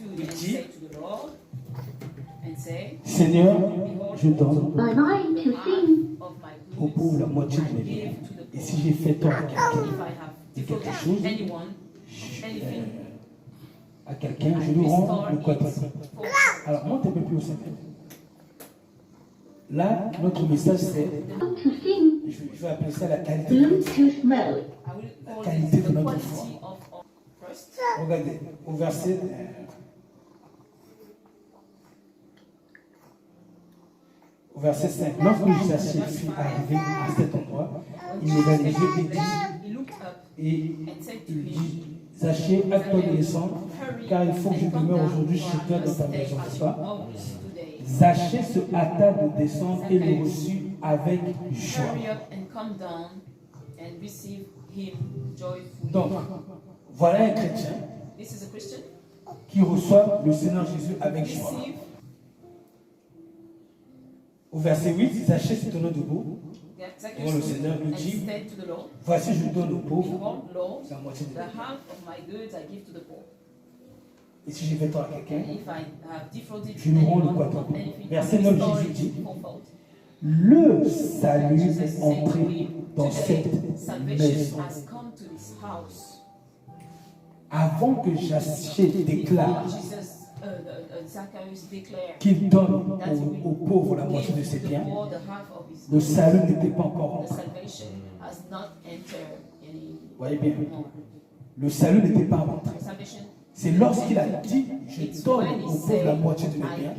Il dit, Seigneur, je donne aux pauvres la moitié de mes biens. Et si j'ai fait tort à quelque chose, à quelqu'un, je lui rends le quadruple. Alors, monte un peu plus au Seigneur. Là, notre message, c'est, je vais appeler ça la qualité de notre foi. La qualité de notre foi. Regardez, au verset... Au verset 5, lorsque Zaché fut arrivé à cet endroit, il leva les yeux et il dit, Zaché, hâte-toi de descendre, car il faut que je demeure aujourd'hui chez toi dans ta maison, n'est-ce pas? Zaché se hâta de descendre et le reçut avec joie. Donc, voilà un chrétien qui reçoit le Seigneur Jésus avec joie. Au verset 8, Zaché se tenant debout, devant le Seigneur lui dit, voici je donne aux pauvres la moitié de mes biens. Et si j'ai fait tort à quelqu'un, je lui rends le quadruple. Verset 9, Jésus dit, le salut est entré dans cette maison. Avant que Zaché déclare qu'il donne aux pauvres la moitié de ses biens, le salut n'était pas encore rentré. Voyez bien, le salut n'était pas rentré. C'est lorsqu'il a dit, je donne aux pauvres la moitié de mes biens,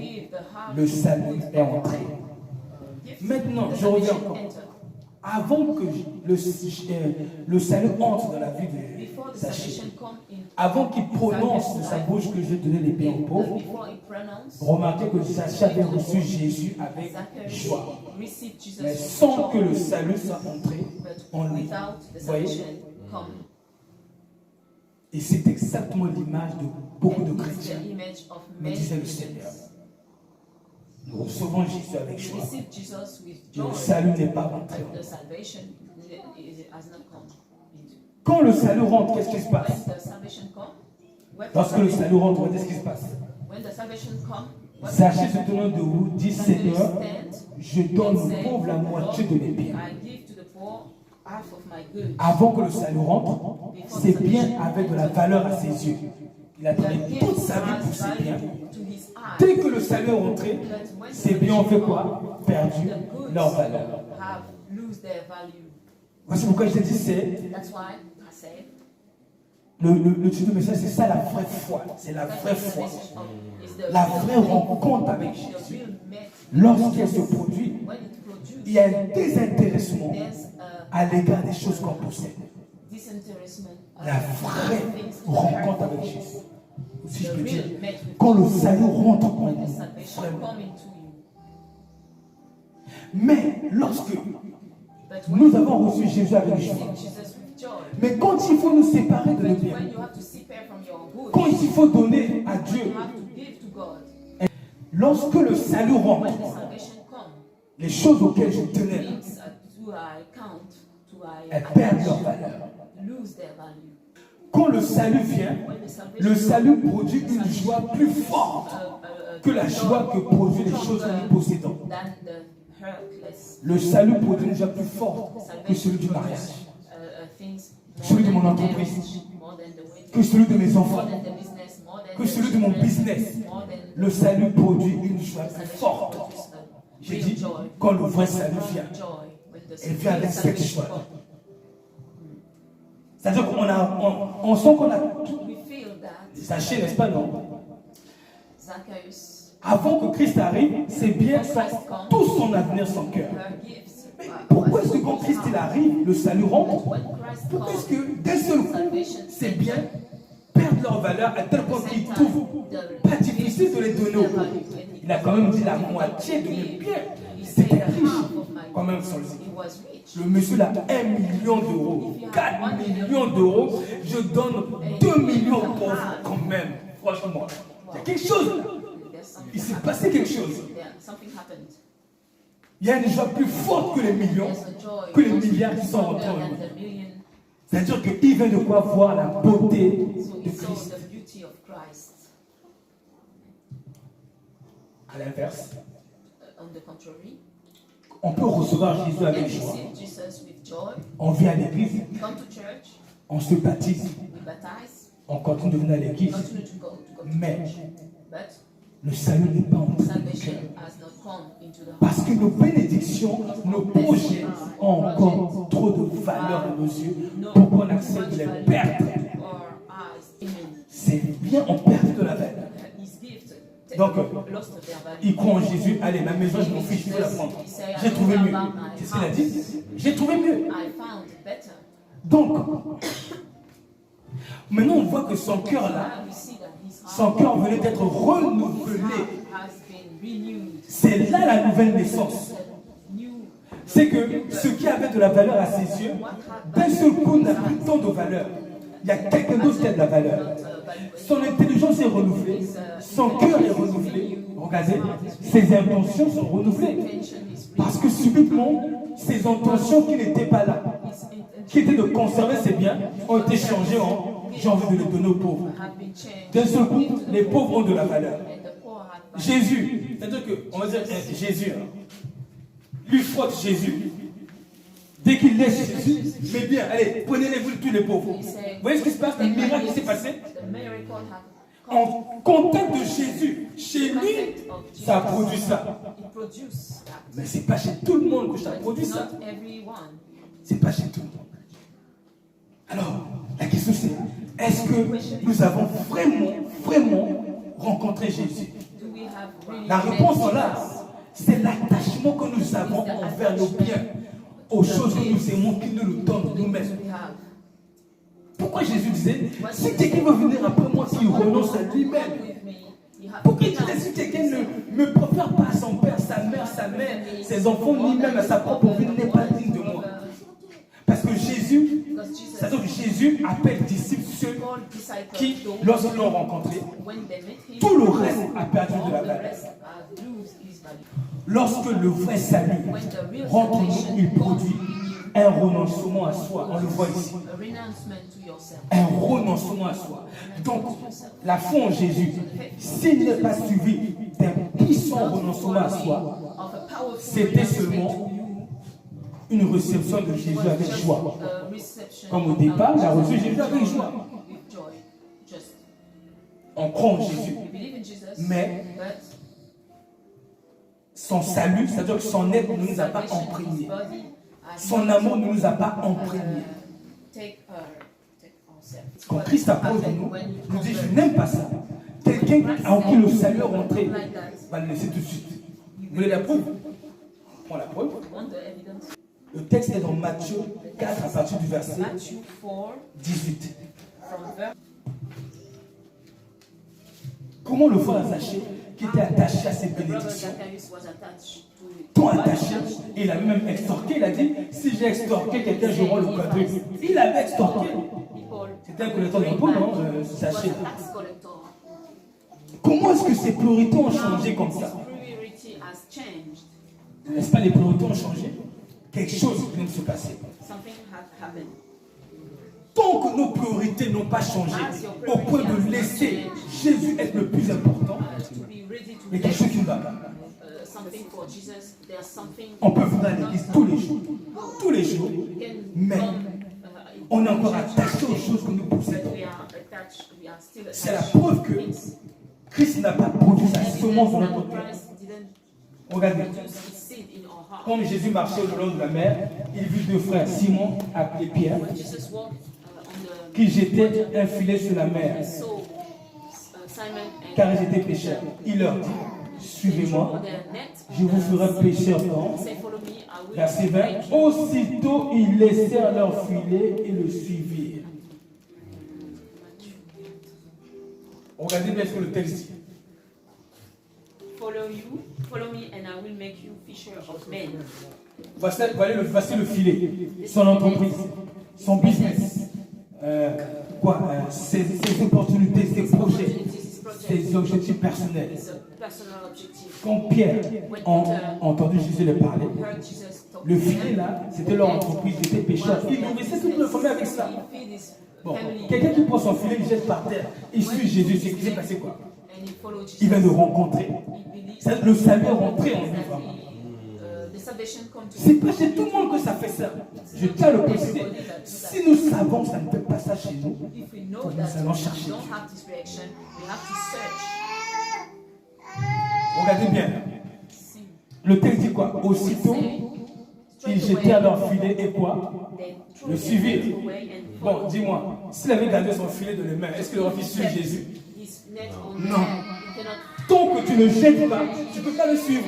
le salut est entré. Maintenant, je reviens encore. Avant que le salut entre dans la vie de Zaché, avant qu'il prononce de sa bouche que je donnais les biens aux pauvres, remarquez que Zaché avait reçu Jésus avec joie, mais sans que le salut soit entré en lui. Vous voyez? Et c'est exactement l'image de beaucoup de chrétiens, me disait le Seigneur. Nous recevons Jésus avec joie. Le salut n'est pas rentré. Quand le salut rentre, qu'est-ce qui se passe? Lorsque le salut rentre, qu'est-ce qui se passe? Zaché se tenant debout, dit, Seigneur, je donne aux pauvres la moitié de mes biens. Avant que le salut rentre, ses biens avaient de la valeur à ses yeux. Il a donné toute sa vie pour ses biens. Dès que le salut est rentré, ses biens ont fait quoi? Perdu leur valeur. Voici pourquoi je te dis, c'est le titre du message, c'est ça la vraie foi. C'est la vraie foi. La vraie rencontre avec Jésus. Lorsqu'elle se produit, il y a un désintéressement à l'égard des choses qu'on possède. La vraie rencontre avec Jésus. Si je peux dire, quand le salut rentre en nous, vraiment. Mais lorsque nous avons reçu Jésus avec joie, mais quand il faut nous séparer de nos biens, quand il faut donner à Dieu, lorsque le salut rentre, les choses auxquelles je tenais, elles perdent leur valeur. Quand le salut vient, le salut produit une joie plus forte que la joie que produit les choses que nous possédons. Le salut produit une joie plus forte que celui du mariage, celui de mon entreprise, que celui de mes enfants, que celui de mon business. Le salut produit une joie plus forte. J'ai dit, quand le vrai salut vient, elle vient avec cette joie. C'est-à-dire qu'on sent qu'on a Zaché, n'est-ce pas, non? Avant que Christ arrive, c'est bien tout son avenir, son cœur. Mais pourquoi est-ce que quand Christ il arrive, le salut rentre? Pourquoi est-ce que d'un seul coup, ces biens perdent leur valeur à tel point qu'il trouve pas difficile de les donner aux pauvres? Il a quand même dit la moitié de mes biens. C'était riche, quand même, sur le site. Le monsieur là, 1 million d'euros, 4 millions d'euros, je donne 2 millions aux pauvres, quand même. Franchement, il y a quelque chose là. Il s'est passé quelque chose. Il y a une joie plus forte que les millions, que les milliards qui sont rentrés en nous. C'est-à-dire qu'il vient de quoi voir la beauté de Christ. purity of Christ. À l'inverse, On the contrary, on peut recevoir Jésus we avec can joie. receive Jesus with joy. On vient à l'église, Come to church, on se baptise, we baptize, on continue de venir à l'église, continue to go to mais church. But le salut n'est pas entré dans le salvation cœur. has not come into the heart. Parce que nos bénédictions, nos projets ont encore trop de valeur à nos yeux pour qu'on accepte de les perdre. Or eyes, amen. C'est bien, on perd de la valeur. His gift Donc, lost their value. il croit en Jésus, allez, ma maison, je m'en fiche, je vais la prendre. J'ai trouvé mieux. C'est ce qu'il a dit. J'ai trouvé mieux. I found better. Donc, maintenant on voit que son cœur là, Now we see that his son heart cœur venait d'être renouvelé. has been renewed. C'est là la nouvelle naissance. New. C'est que ce qui avait de la valeur à ses yeux, d'un seul coup n'a plus tant de valeur. Il y a quelque chose qui a de la valeur. Son intelligence est renouvelée, son cœur est renouvelé. Regardez, ses intentions sont renouvelées. Parce que subitement, ses intentions qui n'étaient pas là, qui étaient de conserver ses biens, ont été changées en j'ai envie de les donner aux pauvres. D'un seul coup, les pauvres ont de la valeur. Jésus, c'est-à-dire que, on va dire, Jésus, lui frotte Jésus. Dès qu'il laisse Jésus, mais bien, allez, prenez-les-vous tous les pauvres. Vous voyez ce qui se passe, le miracle qui s'est passé? En contact de Jésus, chez lui, ça a produit ça. Mais c'est pas chez tout le monde que ça produit ça. C'est pas chez tout le monde. Alors, la question c'est, est-ce que nous avons vraiment rencontré Jésus? La réponse est là. C'est l'attachement que nous avons envers nos biens, aux choses que nous aimons, qui nous le donnent nous-mêmes. Pourquoi Jésus disait, si quelqu'un veut venir après moi, qu'il renonce à lui-même? Pourquoi il disait, si quelqu'un ne me préfère pas à son père, sa mère, ses enfants, ni même à sa propre vie, n'est pas digne de moi? Parce que Jésus, c'est-à-dire que Jésus appelle disciples ceux qui, lorsqu'ils l'ont rencontré, tout le reste a perdu de la valeur. Lorsque le vrai salut rentre en nous, il produit un renoncement à soi. On le voit ici. Un renoncement à soi. Donc, la foi en Jésus, s'il n'est pas suivi d'un puissant renoncement à soi, c'était seulement une réception de Jésus avec joie. Comme au départ, il a reçu Jésus avec joie. On croit en Jésus. Mais son salut, c'est-à-dire que son aide ne nous a pas imprégnés. Son amour ne nous a pas imprégnés. Quand Christ appose de nous, nous dit, je n'aime pas ça. Quelqu'un en qui le salut est rentré va le laisser tout de suite. Vous voulez la preuve? On prend la preuve. Le texte est dans Matthieu 4 à partir du verset 18. Comment le frère Zaché, qui était attaché à ses bénédictions, tant attaché, il a même extorqué, il a dit, si j'ai extorqué quelqu'un, je rends le quadruple. Il avait extorqué. C'était un collecteur d'impôts, non, Zaché? Comment est-ce que ses priorités ont changé comme ça? N'est-ce pas, les priorités ont changé? Quelque chose vient de se passer. Tant que nos priorités n'ont pas changé, au point de laisser Jésus être le plus important, il y a quelque chose qui ne va pas. On peut venir à l'église tous les jours, mais on est encore attaché aux choses que nous possédons. C'est la preuve que Christ n'a pas produit sa semence dans notre cœur. Regardez, quand Jésus marchait le long de la mer, il vit deux frères, Simon appelé Pierre, qui jetaient un filet sur la mer, car ils étaient pécheurs. Il leur dit, suivez-moi, je vous ferai pécheurs d'hommes. Verset 20, aussitôt ils laissèrent leur filet et le suivirent. Regardez bien ce que le texte dit. Follow me and I will make you fisher of men. Voici le filet, son entreprise, son business, ses opportunités, ses projets, ses objectifs personnels. Quand Pierre a entendu Jésus le parler, le filet là, c'était leur entreprise, ils étaient pécheurs. Ils nourrissaient toute leur famille avec ça. Bon, quelqu'un qui prend son filet, il jette par terre, il suit Jésus, c'est qui s'est passé quoi? Il vient de rencontrer. Le salut est rentré en lui. C'est pas chez tout le monde que ça fait ça. Je tiens à le préciser. Si nous savons que ça ne fait pas ça chez nous, nous allons chercher. Regardez bien. Le texte dit quoi? Aussitôt, ils jetèrent leur filet et quoi? Le suivirent. Bon, dis-moi, s'il avait gardé son filet de les mains, est-ce qu'il aurait pu suivre Jésus? Non. Tant que tu ne jettes pas, tu ne peux pas le suivre.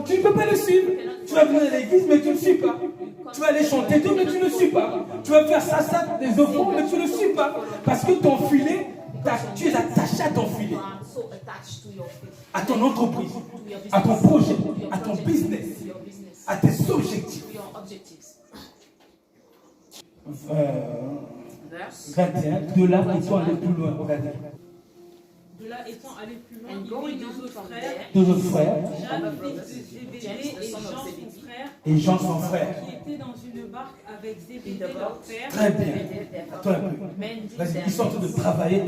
Tu ne peux pas le suivre. Tu vas venir à l'église, mais tu ne le suis pas. Tu vas aller chanter tout, mais tu ne le suis pas. Tu vas faire ça, des offrandes, mais tu ne le suis pas. Parce que ton filet, tu es attaché à ton filet. À ton entreprise, à ton projet, à ton business, à tes objectifs. 21, de là, ils sont allés plus loin. Regardez. De là étant allé plus loin, il vit deux autres frères, Jacques, fils de Zébédée, et Jean son frère, et Jean son frère, qui étaient dans une barque avec Zébédée leur père. très bien. Attends un peu. Vas-y, ils sont en train de travailler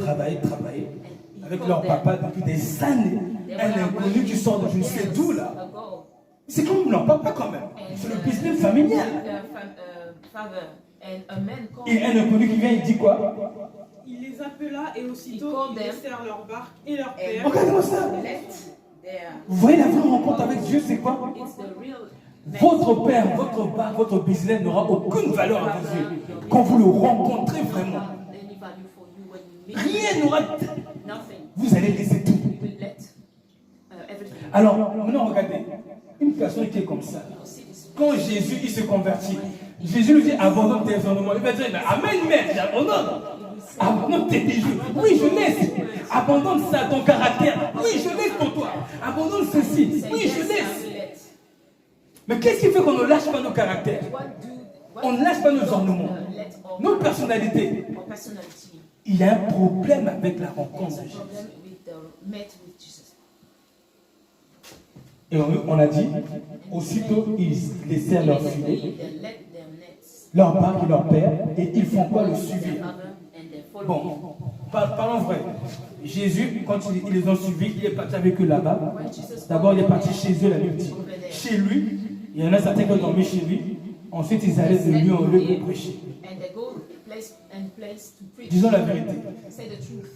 avec leur papa depuis des années. Un inconnu qui sort de je ne sais d'où là. C'est comme leur papa quand même. C'est le business familial. Et un inconnu qui vient, il dit quoi? Il les appela et aussitôt ils laissèrent leur barque et leur père. Regardez-moi ça. Vous voyez la vraie rencontre avec Dieu, c'est quoi? Votre père, votre barque, votre business n'aura aucune valeur à vos yeux. Quand vous le rencontrez vraiment, rien n'aura. Vous allez laisser tout. Alors, maintenant, regardez. Une personne qui est comme ça, quand Jésus il se convertit, Jésus lui dit abandonne tes ornements. Il va dire amen, mère, j'abandonne. Abandonne tes bijoux. Oui, je laisse. Abandonne ça, ton caractère. Oui, je laisse pour toi. Abandonne ceci. Oui, je laisse. Mais qu'est-ce qui fait qu'on ne lâche pas nos caractères? On ne lâche pas nos ornements, nos personnalités. Il y a un problème avec la rencontre de Jésus. Et on a dit, aussitôt ils laissèrent leur filet, leur barque et leur père, et ils font quoi? Le suivre. Bon, parlons vrai. Jésus, quand ils les ont suivis, il est parti avec eux là-bas. D'abord, il est parti chez eux la nuit. Chez lui, il y en a certains qui ont dormi chez lui. Ensuite, ils allaient de lieu en lieu pour prêcher. Disons la vérité.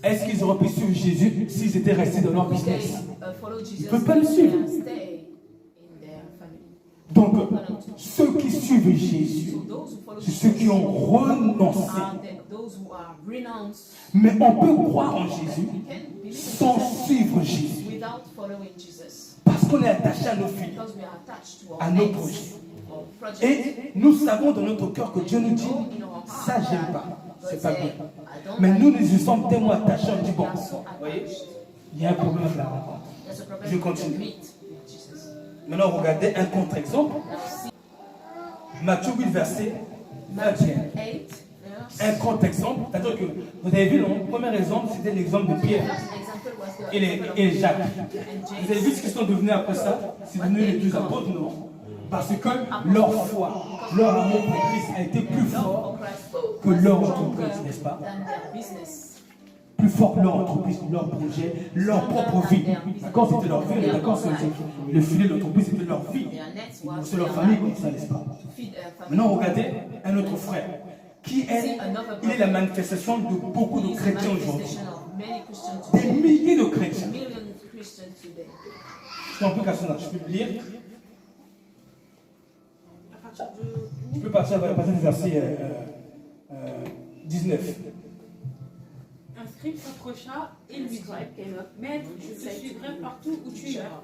Est-ce qu'ils auraient pu suivre Jésus s'ils étaient restés dans leur business? Ils ne peuvent pas le suivre. Donc, ceux qui suivent Jésus, c'est ceux qui ont renoncé. Mais on peut croire en Jésus sans suivre Jésus. Parce qu'on est attaché à nos filles, à nos projets. Et nous savons dans notre cœur que Dieu nous dit, ça j'aime pas, c'est pas bien. Mais nous y sommes tellement attachés, on dit bon, vous voyez, il y a un problème avec la rencontre. Je continue. Maintenant, regardez un contre-exemple. Matthieu 8, verset 21. Un contre-exemple, c'est-à-dire que vous avez vu, le premier exemple, c'était l'exemple de Pierre et Jacques. Vous avez vu ce qu'ils sont devenus après ça? C'est devenu les deux apôtres, non? Parce que leur foi, leur amour pour Christ a été plus fort que leur entreprise, n'est-ce pas? Plus fort que leur entreprise, leur projet, leur propre vie. D'accord, c'était leur vie, d'accord, le filet de l'entreprise, c'était leur vie. C'est leur famille comme ça, n'est-ce pas? Maintenant, regardez un autre frère, qui est, il est la manifestation de beaucoup de chrétiens aujourd'hui. Des milliers de chrétiens. C'est un peu cassé, je peux le lire. Je peux partir du verset 19. Un scribe s'approcha et lui dit, Maître, je te suivrai partout où tu iras.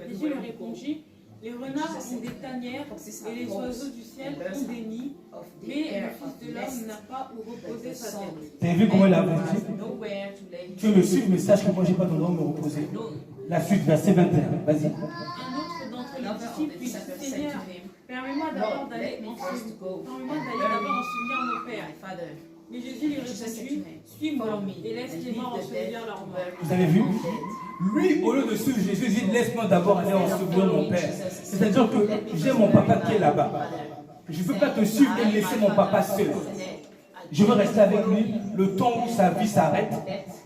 Jésus lui répondit, les renards ont des tanières et les oiseaux du ciel ont des nids, mais le Fils de l'homme n'a pas où reposer sa tête. Tu as vu comment il a avancé? Tu veux me suivre, mais sache que moi je n'ai pas d'endroit où me reposer. La suite, verset 21. Vas-y. Un autre d'entre les disciples lui dit, Seigneur, permets-moi d'abord d'aller en souvenir mon Père. Mais Jésus lui répondit, suis-moi et laisse les morts ensevelir leurs morts. Vous avez vu? Lui, au lieu de suivre Jésus, il dit laisse-moi d'abord aller en souvenir mon Père. C'est-à-dire que j'ai mon papa qui est là-bas. Je ne peux pas te suivre et laisser mon papa seul. Je veux rester avec lui le temps où sa vie s'arrête.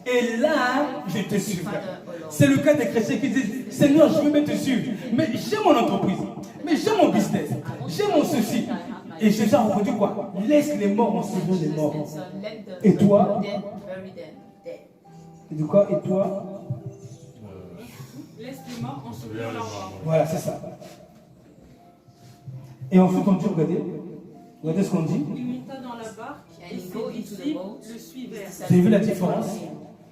Et là, je te suivrai. C'est le cas des chrétiens qui disent, Seigneur, je veux bien te suivre. Mais j'ai mon entreprise. Mais j'ai mon business. J'ai mon ceci. Et Jésus a répondu quoi? Laisse les morts en souvenir des morts. Et toi? Et du quoi? Et toi? Laisse les morts en souvenir leur mort. Voilà, c'est ça. Et ensuite, on dit, regardez ce qu'on dit. Il monta dans la barque et ses disciples le suivaient. Vous avez vu la différence?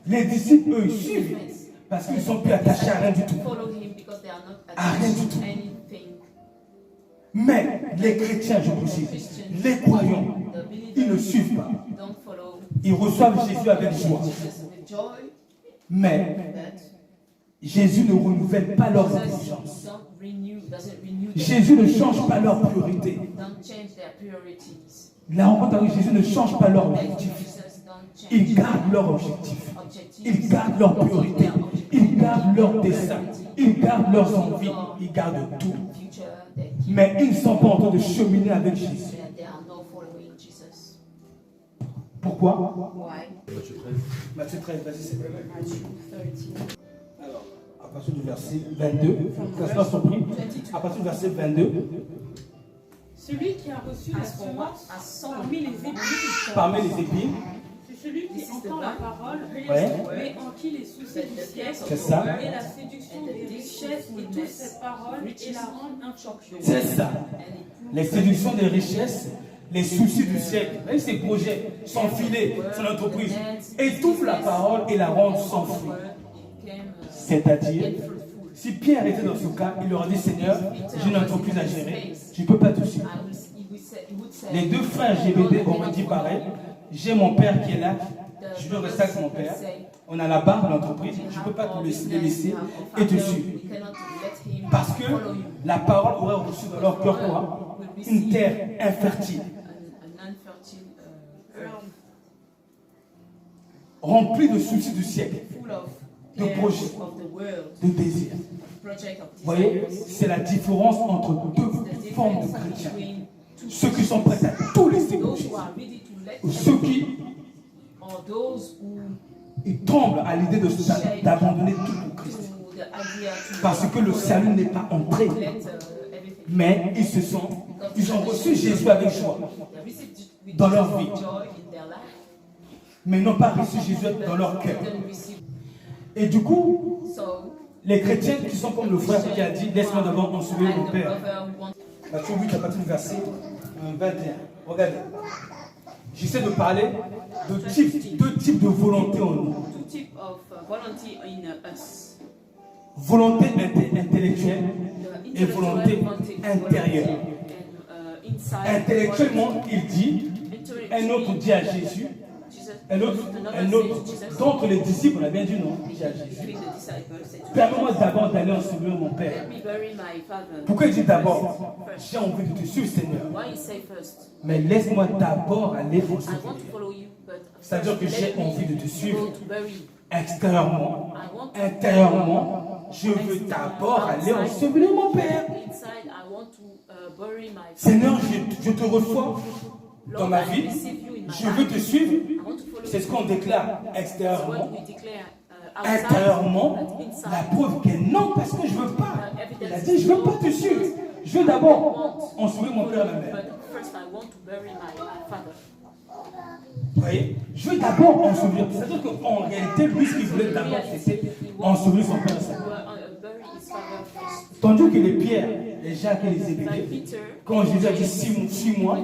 Les disciples, eux, ils suivent parce qu'ils ne sont plus attachés à rien du tout. À rien du tout. Mais les chrétiens, je précise, les croyants, ils ne suivent pas. Ils reçoivent Jésus avec joie. Mais Jésus ne renouvelle pas leur intelligence. Jésus ne change pas leur priorité. La rencontre avec Jésus ne change pas leur objectif. Ils gardent leur objectif. Ils gardent leur priorité. Ils gardent leur dessein. Ils gardent leurs envies. Ils gardent tout. Mais ils ne sont pas en train de cheminer avec Jésus. Pourquoi? Matthieu 13, vas-y, c'est vrai. Alors, à partir du verset 22, ça sera surpris. À partir du verset 22. Celui qui a reçu la semence parmi les épines. Parmi les épines. C'est celui qui entend la parole, Ouais. mais en qui les soucis du siècle C'est ça. et la séduction des richesses et toutes ces paroles et la rendent infructueuse. C'est ça. Les séductions des richesses, les soucis du siècle, même ses projets, son filet, son entreprise, étouffent la parole et la rendent sans fruit. C'est-à-dire, si Pierre était dans ce cas, il leur a dit, Seigneur, j'ai une entreprise à gérer, je ne peux pas tout suivre. Les deux frères GBD auraient dit pareil, j'ai mon père qui est là, je veux rester avec mon père, on a la barre de l'entreprise, je ne peux pas te laisser et te suivre. Parce que la parole aurait reçu dans leur cœur quoi? Une terre infertile. Remplie de soucis du siècle, de projets, de désirs. Vous voyez, c'est la différence entre deux formes de chrétiens. Ceux qui sont prêts à tout laisser pour Jésus. Ou ceux qui ils tremblent à l'idée d'abandonner tout pour Christ. Parce que le salut n'est pas entré. Mais ils ont reçu Jésus avec joie dans leur vie. Mais ils n'ont pas reçu Jésus dans leur cœur. Et du coup, les chrétiens qui sont comme le frère qui a dit, laisse-moi d'abord ensevelir mon père. Matthieu 8, à partir du verset 21. Regardez. J'essaie de parler de deux types de volonté en nous. Volonté intellectuelle et volonté intérieure. Intellectuellement, il dit, un autre dit à Jésus, un autre d'entre les disciples, on a bien dit non, dit à Jésus, permets-moi d'abord d'aller ensevelir mon père. Pourquoi il dit d'abord, j'ai envie de te suivre, Seigneur, mais laisse-moi d'abord aller ensevelir. C'est-à-dire que j'ai envie de te suivre extérieurement, intérieurement, je veux d'abord aller ensevelir mon père. Seigneur, je te reçois dans ma vie, je veux te suivre. C'est ce qu'on déclare extérieurement. Intérieurement, la preuve que non, parce que je ne veux pas. Il a dit, je ne veux pas te suivre. Je veux d'abord ensevelir mon père et ma mère. Vous voyez, je veux d'abord ensevelir. C'est-à-dire qu'en réalité, lui, ce qu'il voulait d'abord, c'était ensevelir son père et sa mère. Tandis que les Pierre, les Jacques et les Zébédée, quand Jésus a dit 6 mois,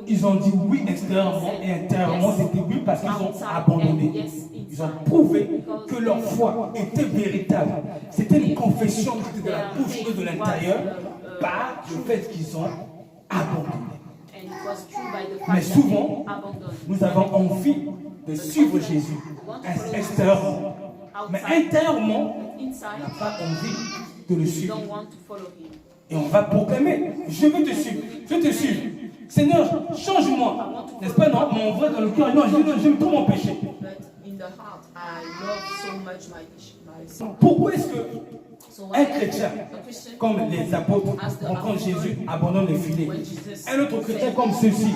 ils ont dit oui extérieurement et intérieurement, c'était oui parce qu'ils ont abandonné. Ils ont prouvé que leur foi était véritable. C'était une confession qui était de la bouche et de l'intérieur par le fait qu'ils ont abandonné. Mais souvent, nous avons envie de suivre Jésus extérieurement. Mais intérieurement, on n'a pas envie de le suivre. Et on va proclamer, je veux te suivre, je te suis. Seigneur, change-moi. N'est-ce pas, non? Mais on voit dans le cœur, non, j'aime trop mon péché. Pourquoi est-ce qu'un chrétien, comme les apôtres, rencontre Jésus, abandonne les filets? Un autre chrétien comme ceux-ci,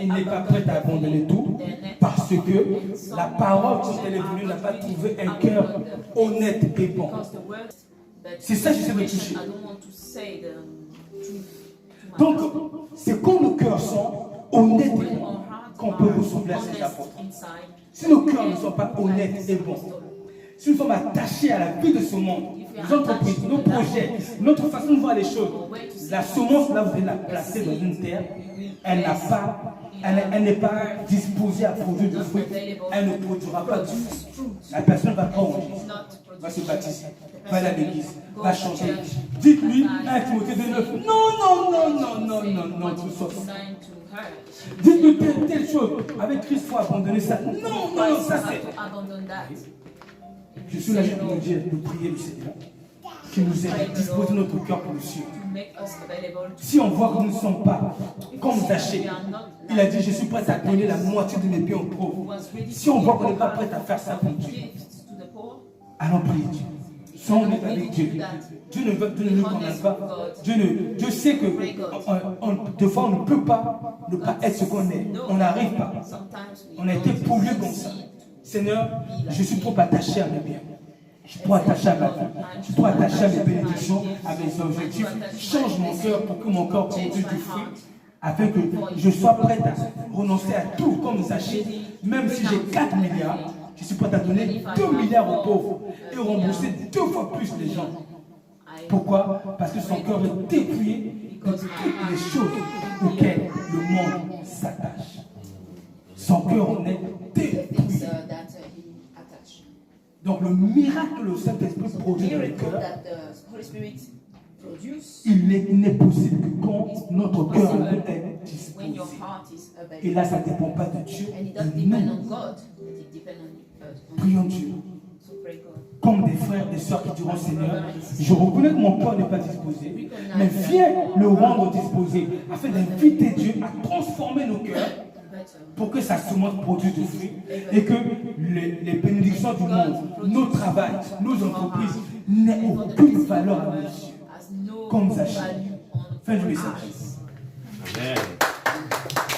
il n'est pas prêt à abandonner tout parce que la parole, quand elle est venue, n'a pas trouvé un cœur honnête et bon. C'est ça que j'essaie de toucher. Donc, c'est quand nos cœurs sont honnêtes et bons qu'on peut ressembler à ces apôtres. Si nos cœurs ne sont pas honnêtes et bons, si nous sommes attachés à la vie de ce monde, nos entreprises, nos projets, notre façon de voir les choses, la semence, là, vous allez la placer dans une terre, elle n'est pas disposée à produire du fruit, elle ne produira pas du fruit. La personne va pas va se baptiser, va aller à l'église, va chanter. Dites-lui, 1 Timothée 2,9, non, tout ça. Dites-lui telle chose, avec Christ, il faut abandonner ça. Non, ça c'est. Je suis là pour nous dire de prier le Seigneur, qui nous aide à disposer notre cœur pour le suivre. Si on voit que nous ne sommes pas comme Zachée, il a dit, je suis prêt à donner la moitié de mes biens aux pauvres. Si on voit qu'on n'est pas prêt à faire ça pour Dieu, allons prier Dieu. Soyons honnêtes avec Dieu. Dieu ne nous condamne pas. Dieu sait que des fois on ne peut pas ne pas être ce qu'on est. On n'arrive pas. On a été pollué comme ça. Seigneur, je suis trop attaché à mes biens. Je suis trop attaché à ma vie. Je suis trop attaché à mes bénédictions, à mes objectifs. Change mon cœur pour que mon cœur produise du fruit, afin que je sois prêt à renoncer à tout comme Zachée. Même si j'ai 4 milliards, je suis prêt à donner 2 milliards aux pauvres et rembourser 2 fois plus les gens. Pourquoi? Parce que son cœur est dépouillé de toutes les choses auxquelles le monde s'attache. Son cœur en est dépouillé. Donc le miracle que le Saint-Esprit produit dans les cœurs, il n'est possible que quand notre cœur est disposé. Et là, ça ne dépend pas de Dieu. Prions Dieu. Comme des frères, des sœurs qui diront, Seigneur, je reconnais que mon cœur n'est pas disposé, mais viens le rendre disposé, afin d'inviter Dieu à transformer nos cœurs pour que sa semence produise du fruit et que les bénédictions du monde, nos travails, nos entreprises n'aient aucune valeur à nos yeux. Comme Zachée. Fin du message. Amen.